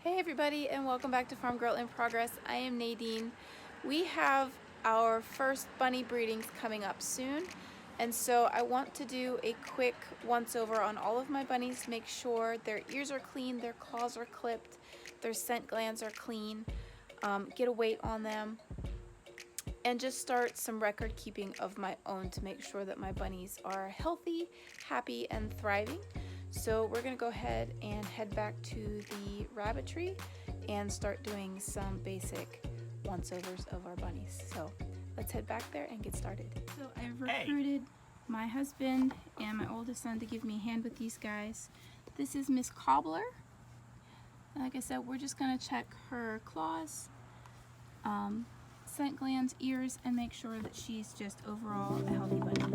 Hey everybody, and welcome back to Farm Girl in Progress. I am Nadine. We have our first bunny breedings coming up soon, and so I want to do a quick once over on all of my bunnies, make sure their ears are clean, their claws are clipped, their scent glands are clean, get a weight on them, and just start some record keeping of my own to make sure that my bunnies are healthy, happy, and thriving. So we're gonna go ahead and head back to the rabbitry and start doing some basic once-overs of our bunnies. So let's head back there and get started. So I've recruited my husband and my oldest son to give me a hand with these guys. This is Miss Cobbler. Like I said, we're just gonna check her claws, scent glands, ears, and make sure that she's just overall a healthy bunny.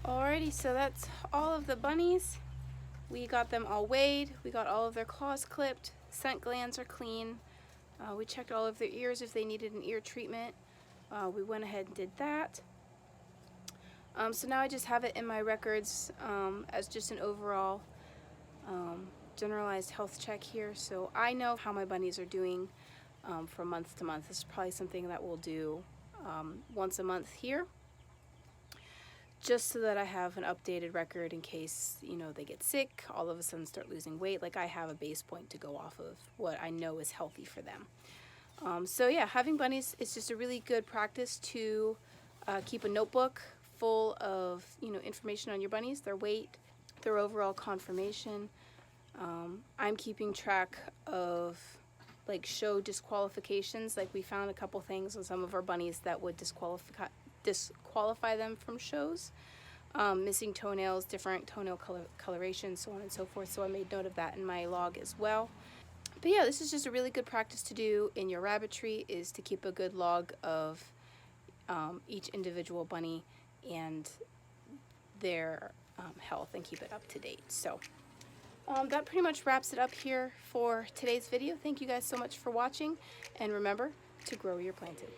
Alrighty, so that's all of the bunnies. We got them all weighed, we got all of their claws clipped, scent glands are clean, we checked all of their ears if they needed an ear treatment. We went ahead and did that. So now I just have it in my records as just an overall generalized health check here, so I know how my bunnies are doing from month to month. This is probably something that we'll do once a month here, just so that I have an updated record in case, you know, they get sick, all of a sudden start losing weight. Like, I have a base point to go off of what I know is healthy for them. So yeah, having bunnies is just a really good practice to keep a notebook full of, you know, information on your bunnies, their weight, their overall conformation. I'm keeping track of like show disqualifications. Like, we found a couple things on some of our bunnies that would disqualify them from shows. Missing toenails, different toenail coloration, so on and so forth. So I made note of that in my log as well. But yeah, this is just a really good practice to do in your rabbitry, is to keep a good log of each individual bunny and their health and keep it up to date. So that pretty much wraps it up here for today's video. Thank you guys so much for watching, and remember to grow where you're planted.